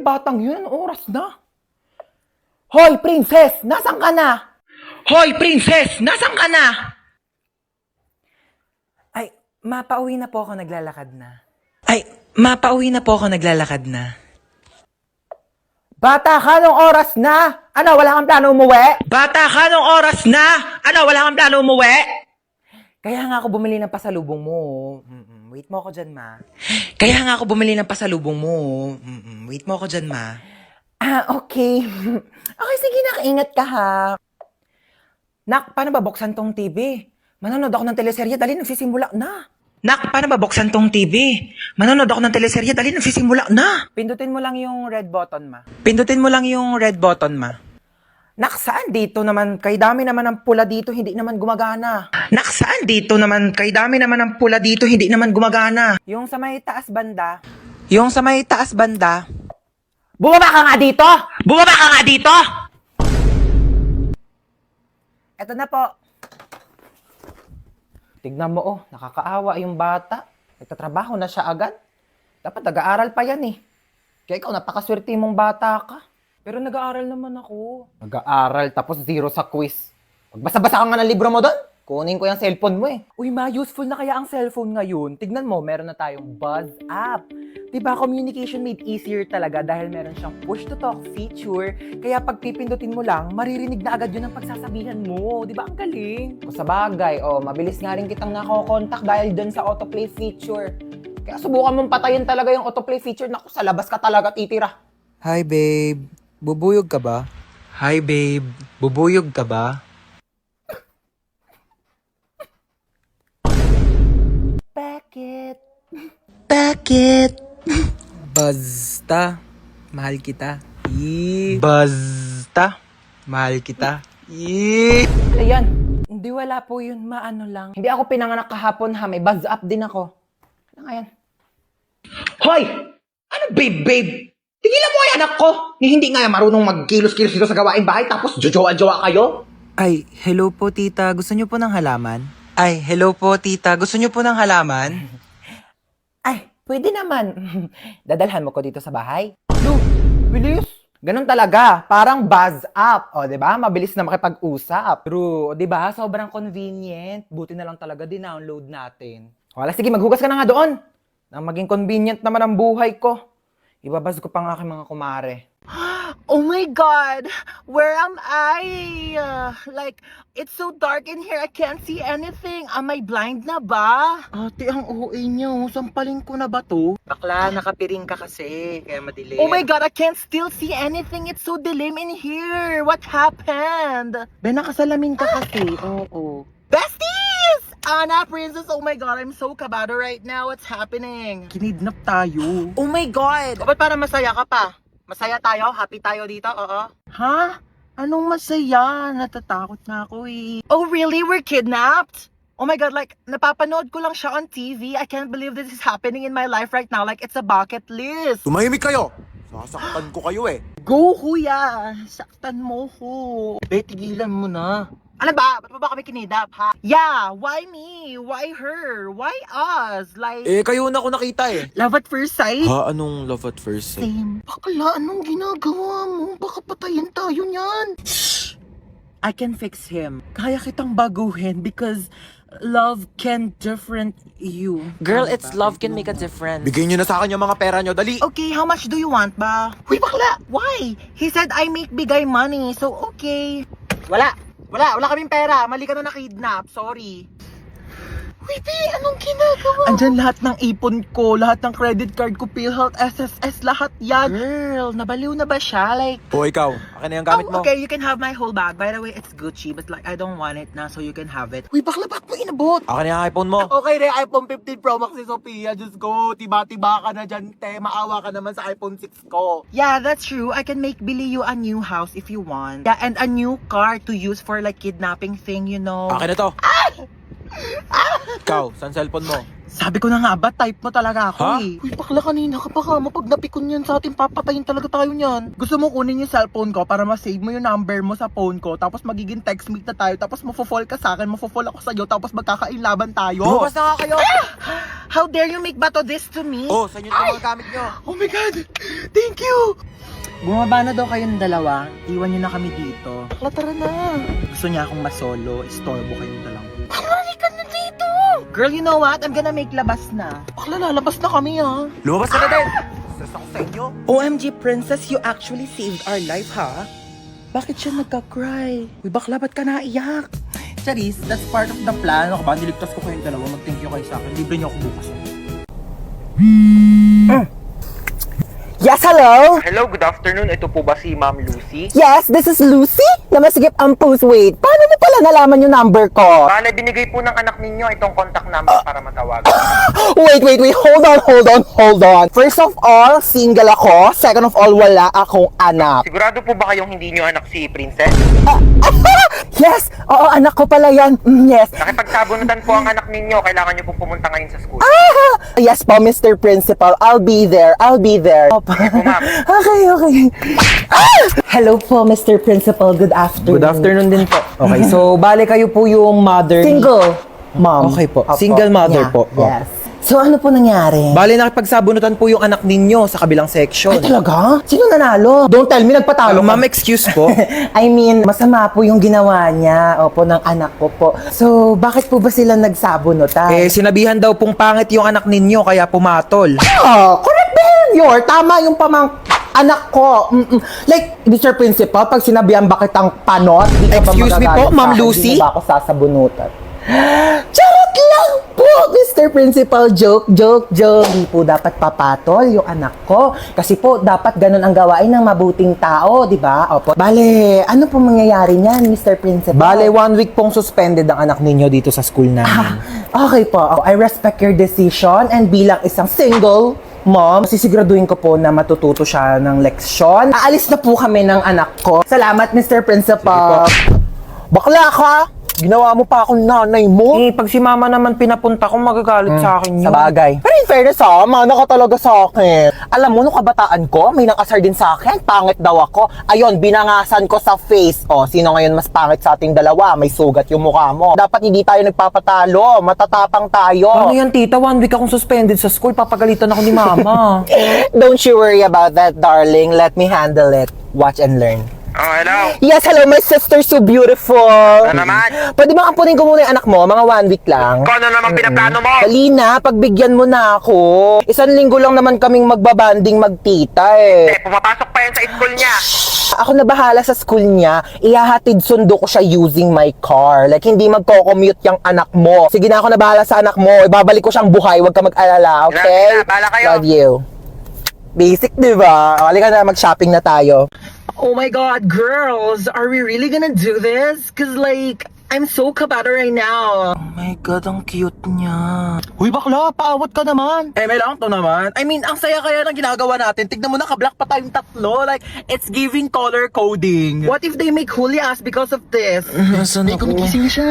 yung batang yun? Anong oras na? Hoy, princess! Nasaan ka na? Hoy, princess! Nasaan ka na? Ay, mapauwi na po ako, naglalakad na. Bata ka, anong oras na? Ano, wala kang plano umuwi? Bata ka, anong oras na? Ano, wala kang plano umuwi? Kaya nga ako bumili ng pasalubong mo. Wait mo ako dyan, ma. Wait mo ako dyan, ma. Okay. Okay, sige, nakaingat ka ha. Nak, paano ba buksan tong TV? Manonood ako ng teleserye, dali nagsisimula na. Nak, paano ba buksan tong TV? Manonood ako ng teleserye, dali nagsisimula na. Pindutin mo lang yung red button, ma. Nak, saan dito naman? Kay dami naman ng pula dito, hindi naman gumagana. Yung sa may taas banda. Bumaba ka nga dito! Eto na po. Tignan mo, nakakaawa yung bata. Nagtatrabaho na siya agad. Dapat nag-aaral pa yan eh. Kaya ikaw, napakaswerte mong bata ka. Pero nag-aaral naman ako. Nag-aaral tapos 0 sa quiz. Magbasa-basa ka nga ng libro mo doon. Kunin ko yung cellphone mo eh. Uy, ma, useful na kaya ang cellphone ngayon. Tignan mo, meron na tayong Buzz app. Diba, communication made easier talaga dahil meron siyang push-to-talk feature. Kaya pag pipindutin mo lang, maririnig na agad yun ang pagsasabihan mo. Diba, ang galing? O sa bagay, mabilis nga rin kitang nakokontak dahil dun sa autoplay feature. Kaya subukan mong patayin talaga yung autoplay feature. Naku, sa labas ka talaga titira. Hi babe, bubuyog ka ba? Bakit? Basta, mahal kita. Ano yan? Hindi, wala po yun, ma, ano lang. Hindi ako pinanganak kahapon ha. May buzz up din ako. Ano nga yan? Hoy! Ano babe? Tigilan mo yung anak ko! Ni hindi nga marunong magkilos-kilos dito sa gawaing bahay tapos jojowa-jowa kayo? Ay, hello po tita, gusto niyo po ng halaman? Ay, pwede naman. Dadalhan mo ko dito sa bahay. No, bilis. Ganun talaga. Parang buzz up. O, di ba? Mabilis na makipag-usap. True, di ba? Sobrang convenient. Buti na lang talaga din-download natin. Wala, sige, maghugas ka na nga doon. Nang maging convenient naman ang buhay ko. Ibabaz ko pa ang aking mga kumare. Oh my God! Where am I? It's so dark in here. I can't see anything. Am I blind na ba? Ate, ang OA niyo. Sampalin ko na ba to? Bakla, nakapiring ka kasi, kaya madilim. Oh my God, I can't still see anything. It's so dilim in here. What happened? Ben, nakasalamin ka kasi. Oo. Besties! Anna, Princess, oh my God, I'm so kabado right now. What's happening? Kinidnap tayo. Oh my God! Ba't para masaya ka pa? Masaya tayo? Happy tayo dito? Oo. Ha? Anong masaya? Natatakot na ako eh. Oh really? We're kidnapped? Oh my God, napapanood ko lang siya on TV. I can't believe this is happening in my life right now. It's a bucket list. Tumahimik kayo! Sasaktan ko kayo eh. Go, kuya! Saktan mo ko. Be, tigilan mo na. Ano ba? Ba't mo ba kami kinidap, ha? Yeah, why me? Why her? Why us? Kayo na ako nakita eh. Love at first sight? Ha? Anong love at first sight? Same. Bakla, anong ginagawa mo? Baka patayin tayo niyan. I can fix him. Kaya kitang baguhin because love can different you. Girl, it's love can make a difference. Bigay nyo na sa akin yung mga pera nyo, dali! Okay, how much do you want ba? Uy, bakla! Why? He said I make bigay money, so okay. Wala kaming pera. Mali ka na nakidnap. Sorry. Uy, B, anong ginagawa? Andyan lahat ng ipon ko, lahat ng credit card ko, PhilHealth, SSS, lahat yan. Girl, nabaliw na ba siya? O ikaw, akin na yung gamit mo. Okay, you can have my whole bag. By the way, it's Gucci, but I don't want it na, so you can have it. Uy, bakla, ba't mo inabot? Akin na yung iPhone mo. Okay na yung iPhone 15 Pro Max ni Sophia. Diyos ko, tiba-tiba ka na dyan, te. Maawa ka naman sa iPhone 6 ko. Yeah, that's true. I can make Billy you a new house if you want. Yeah, and a new car to use for kidnapping thing, you know. Akin na to. Ikaw, saan cellphone mo? Sabi ko na nga ba, type mo talaga ako Ha? eh. Uy, bakla kanina ka pa mo. Pag napikon yan sa atin, papatayin talaga tayo niyan. Gusto mo kunin yung cellphone ko para ma-save mo yung number mo sa phone ko. Tapos magiging text meet na tayo. Tapos mafo-fall ka sa akin, mafo-fall ako sa'yo. Tapos magkakailaban tayo. Lumabas na nga kayo! How dare you make bato this to me? Oh, saan yung mga gamit nyo? Oh my God! Thank you! Bumaba na daw kayong dalawa. Iwan niyo na kami dito. Bakla, tara na. Gusto niya akong masolo. Istorbo kayong dalawa. Bakla, ka na dito! Girl, you know what? I'm gonna make labas na. Bakla, lalabas na kami ha. Lumabas ka na din! Stress ako sa inyo. OMG, princess, you actually saved our life, ha? Bakit siya nagka-cry? Uy, bakla, ba't ka naiyak? Charis, that's part of the plan. Ako ba? Niligtas ko kayong dalawa. Mag-thank you kayo sa akin. Libre niyo ako bukas. Yes, hello? Hello, good afternoon. Ito po ba si Ma'am Lucy? Yes, this is Lucy. Namasigip ang post. Wait, paano mo pala nalaman yung number ko? Bale, binigay po ng anak ninyo itong contact number para matawagan. Wait. Hold on. First of all, single ako. Second of all, wala akong anak. Sigurado po ba kayong hindi nyo anak si Princess? Yes! Oo, anak ko pala yan. Yes. Nakipagsabunutan po ang anak ninyo. Kailangan nyo pong pumunta ngayon sa school. Yes po, Mr. Principal. I'll be there. Sige po, ma'am. Okay. Hello po, Mr. Principal. Good afternoon. Good afternoon din po. Okay, so bale kayo po yung mother ni- Single, mom. Okay po. Opo. Single mother Yeah, po. Yes. So ano po nangyari? Bale nakipagsabunutan po yung anak ninyo sa kabilang section. Ay talaga? Sino nanalo? Don't tell me nagpatalo ka. Ma'am, excuse po. I mean, masama po yung ginawa niya, opo, ng anak ko po. So, bakit po ba sila nagsabunutan? Sinabihan daw pong pangit yung anak ninyo kaya pumatol. Correct behavior. Tama yung anak ko. Like, Mr. Principal, pag sinabihan bakit ang panot, di ka ba Excuse me po, magagalit Ma'am sa akin? Lucy? Di ba ako sasabunutan? Charot lang po, Mr. Principal. Joke. Hindi po dapat papatol yung anak ko. Kasi po, dapat ganun ang gawain ng mabuting tao, di ba? Opo. Bale, ano po mangyayari niyan, Mr. Principal? Bale, 1 week pong suspended ang anak ninyo dito sa school namin. Okay po. I respect your decision and bilang isang single mom, sisiguraduhin ko po na matututo siya ng leksyon. Aalis na po kami ng anak ko. Salamat, Mr. Principal. Bakla ka! Ginawa mo pa akong nanay mo. Pag si mama naman pinapunta ko, magagalit sa akin yun. Sa bagay. Pero in fairness mana ka talaga sa akin. Alam mo, nung kabataan ko, may nakasar din sa akin. Pangit daw ako. Ayun, binangasan ko sa face. O, sino ngayon mas pangit sa ating dalawa? May sugat yung mukha mo. Dapat hindi tayo nagpapatalo. Matatapang tayo. Ano yan, tita? 1 week akong suspended sa school. Papagalitan ako ni mama. Don't you worry about that, darling. Let me handle it. Watch and learn. Oh, hello. Yes, hello, my sister, so beautiful. Ano naman? Pwede ba ampunin ko muna yung anak mo? Mga 1 week lang. Kung ano naman pinaplano mo? Dali na, pagbigyan mo na ako. 1 linggo lang naman kaming magbabanding magtita eh. Pumapasok pa yan sa school niya. Ako na bahala sa school niya. Ihahatid sundo ko siya using my car. Like, hindi magko-commute yung anak mo. Sige na, ako na bahala sa anak mo. Ibabalik ko siyang buhay. Huwag ka mag-alala, okay? Sige na, bahala kayo. Love you. Basic, di ba? Halika na, mag-shopping na tayo. Oh my God, girls, are we really gonna do this? Cause like, I'm so kabata right now. Oh my God, ang cute niya. Uy, bakla, paawat ka naman. May lang to naman. I mean, ang saya kaya ng ginagawa natin. Tignan mo, naka-black pa tayong tatlo. Like, it's giving color coding. What if they make huli us because of this? Nasaan ako? Gumigising na siya.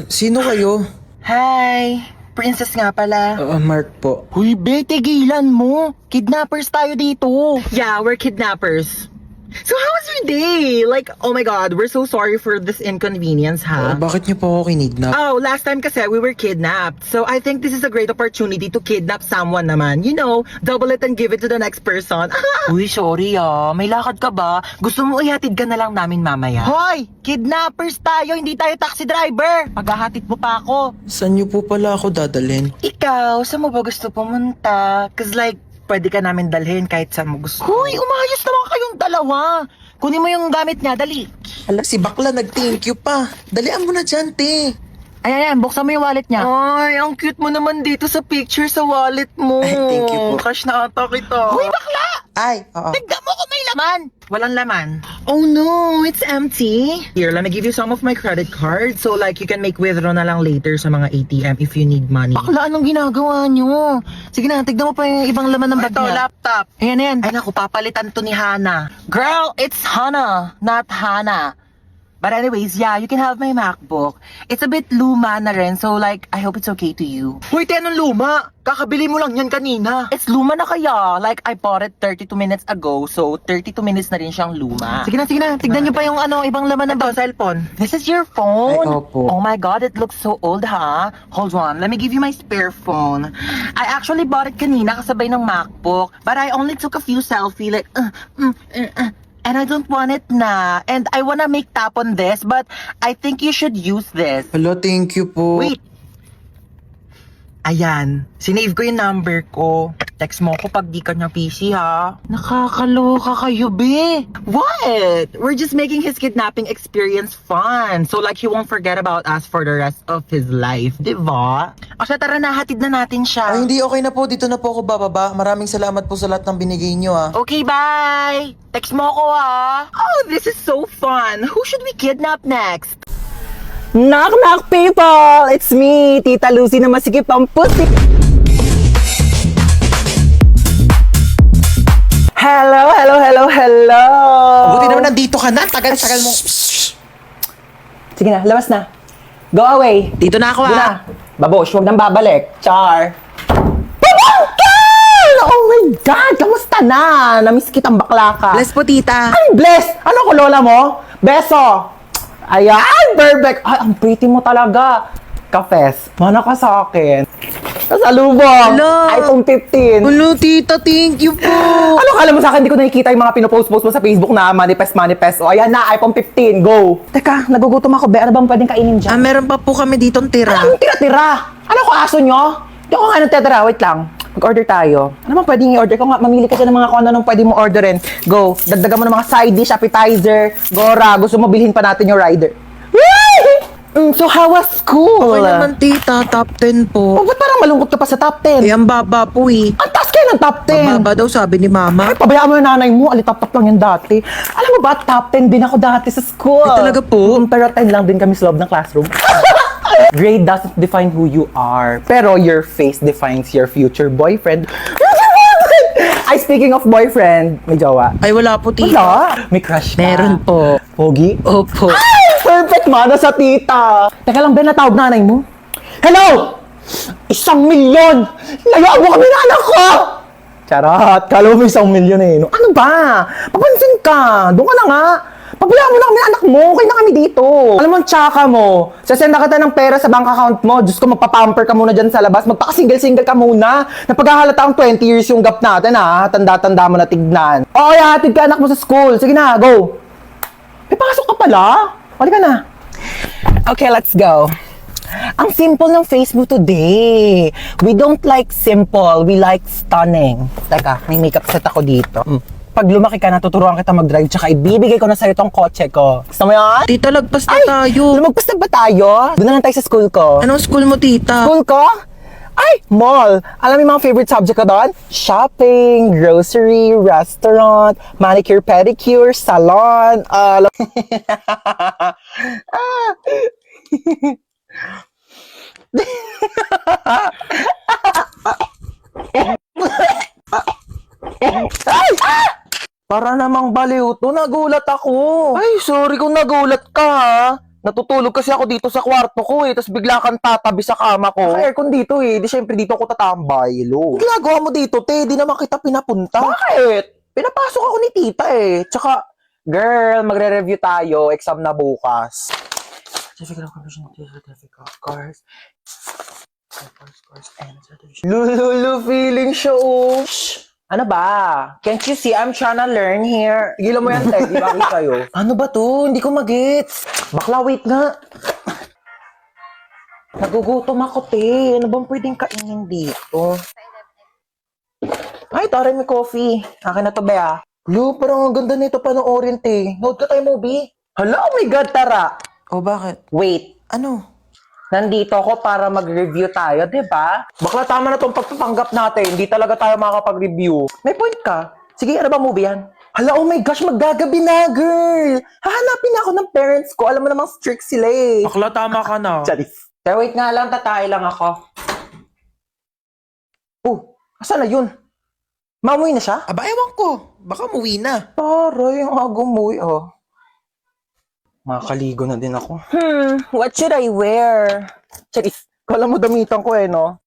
Sino kayo? Hi, princess nga pala. Mark po. Huy, be, tigilan mo. Kidnappers tayo dito. Yeah, we're kidnappers. So how was your day? Like, oh my God, we're so sorry for this inconvenience, ha? Bakit niyo po ako kinidnap? Oh, last time kasi we were kidnapped. So I think this is a great opportunity to kidnap someone naman. You know, double it and give it to the next person. Uy, sorry may lakad ka ba? Gusto mo ihatid ka na lang namin mamaya? Hoy! Kidnappers tayo, hindi tayo taxi driver! Paghahatid mo pa ako. Saan niyo po pala ako dadalhin? Ikaw, saan mo ba gusto pumunta? Cause like, pwede ka namin dalhin kahit saan mo gusto. Hoy, umayos naman kayong dalawa. Kunin mo yung gamit niya, dali. Ala, si bakla nag-thank you pa. Dalian mo na dyan, te. Ayan, buksan mo yung wallet niya. Ay, ang cute mo naman dito sa picture sa wallet mo. Ay, thank you po. Cash na ata kita. Hoy, bakla! Ay, oo. Tignan mo kung may laman! Walang laman. Oh no, it's empty. Here, let me give you some of my credit card so like you can make withdraw na lang later sa mga ATM if you need money. Bakla, anong ginagawa nyo? Sige na, tignan mo pa yung ibang laman ng bag Ito, niya. laptop. Ayan. Ay naku, papalitan to ni Hana. Girl, it's Hana, not Hana. But anyways, yeah, you can have my MacBook. It's a bit luma na rin, so like, I hope it's okay to you. Hoy, te, anong luma? Kakabili mo lang yan kanina. It's luma na kaya. Like, I bought it 32 minutes ago, so 32 minutes na rin siyang luma. Sige na. Tignan niyo pa yung ibang laman ng cellphone. This is your phone? Ay, opo. Oh my god, it looks so old, huh? Hold on, let me give you my spare phone. I actually bought it kanina kasabay ng MacBook, but I only took a few selfie like, and I don't want it na. And I wanna make tap on this, but I think you should use this. Hello, thank you po. Wait. Ayan, sinave ko yung number ko. Text mo ko pag di ka niya PC, ha? Nakakaloka kayo, be. What? We're just making his kidnapping experience fun. So like he won't forget about us for the rest of his life, di ba? O siya, tara na, hatid na natin siya. Ay, hindi, okay na po. Dito na po ako bababa. Maraming salamat po sa lahat ng binigay niyo, ah. Okay, bye! Text mo ko, ha? Oh, this is so fun. Who should we kidnap next? Knock knock people! It's me, Tita Lucy na masikip ang pusi. Hello. Buti naman nandito ka na. Tagal mo. Sige na, labas na. Go away. Dito na ako, Doon na. ah. Babosh, huwag nang babalik. Char. Pabangkel! Oh my God! Kamusta na? Namiss kitang bakla ka. Bless po, tita. Ay, bless! Ano ko, lola mo? Beso! Ayan, perfect! Ay, ang pretty mo talaga. Kafes, mana ka sa akin. Kasalubong! Hello! iPhone 15. Hello, tita. Thank you po. Ano kala mo sa akin? Hindi ko nakikita yung mga pinopost-post mo sa Facebook na manifest. O, ayan na, iPhone 15. Go! Teka, nagugutom ako. Be, ano bang pwedeng kainin dyan? Meron pa po kami ditong tira. Anong tira-tira? Ano ko aso nyo? Hindi ako nga nagtitira. Wait lang. Mag-order tayo. Ano bang pwedeng i-order ko nga? Mamili ka dyan ng mga kung ano pwede mo orderin. Go. Dagdagan mo ng mga side dish, appetizer, gora. Gusto mo bilhin pa natin yung rider. So how was school? Okay naman, tita. Top 10 Oh, po. ba't parang malungkot ka pa sa top 10? Eh, ang baba po, eh. Ang taas kayo ng top 10. Mababa daw, sabi ni mama. Ay, pabayaan mo yung nanay mo. Alitap-tap lang yan dati. Alam mo ba, top 10 din ako dati sa school. Ay, talaga po? Pero 10 lang din kami sa loob ng classroom. Grade doesn't define who you are. Pero your face defines your future boyfriend. Ay, speaking of boyfriend, may jowa. Ay, wala po, tita. Wala. May crush ka. Meron po. Pogi? Opo. Ay, perfect mana sa tita. Teka lang, Ben, natawag nanay mo. Hello! 1,000,000! Layaan mo kami na anak ko! Charot, kala mo 1,000,000 eh. No, ano ba? Papansin ka. Doon ka na nga. Pabayaan mo na kami anak mo. Okay na kami dito. Alam mo, ang tsaka mo. Sasenda kita ng pera sa bank account mo. Diyos ko, magpapamper ka muna dyan sa labas. Magpaka-single-single ka muna. Napaghahalata ang 20 years yung gap natin, ha? Tanda-tanda mo na tignan. Oo, hatid ka anak mo sa school. Sige na, go. May pasok ka pala. Halika na. Okay, let's go. Ang simple ng face mo today. We don't like simple, we like stunning. Teka, may makeup set ako dito. Pag lumaki ka, natuturuan kita mag-drive, tsaka ibibigay ko na sa'yo tong kotse ko. Gusto mo yan? Tita, lagpas na tayo. Lumagpas na ba tayo? Doon na lang tayo sa school ko. Anong school mo, tita? School ko? Ay, mall. Alam mo yung mga favorite subject ko doon? Shopping, grocery, restaurant, manicure, pedicure, salon, Para namang baliw to, nagulat ako. Ay, sorry kung nagulat ka, ha? Natutulog kasi ako dito sa kwarto ko, eh. Tapos bigla kang tatabi sa kama ko. Naka-aircon dito eh. Di syempre dito ako tatambay, lo. Ang ginagawa mo dito, te? Di naman kita pinapunta. Bakit? Pinapasok ako ni tita eh. Tsaka, girl, magre-review tayo. Exam na bukas. Certificate of completion, certificate of course. Lulu, feeling show. Shh! Ano ba? Can't you see I'm trying to learn here? Gilan mo yan, Ted. Di ba kayo? Ano ba to? Hindi ko magets. Bakla, wait nga. Nagugutom ako, te. Ano bang pwedeng kainin dito? Ay, tara, may coffee. Akin na to, Bea. Lo, parang ang ganda nito panoorin, te. Note ka tayo, movie. Hala, oh my God, tara. O, bakit? Wait. Ano? Nandito ako para mag-review tayo, di ba? Bakla, tama na tong pagpapanggap natin. Hindi talaga tayo makakapag-review. May point ka. Sige, ano ba movie yan? Hala, oh my gosh, maggagabi na, girl! Hahanapin ako ng parents ko. Alam mo namang strict sila eh. Bakla, tama ka na. Charis. Pero wait nga lang, tatay lang ako. Oh, asan na yun? Mamuwi na siya? Aba, ewan ko. Baka muwi na. Taray, ang agong muwi, oh. Makakaligo na din ako. What should I wear? Charis, kala mo damitan ko eh, no?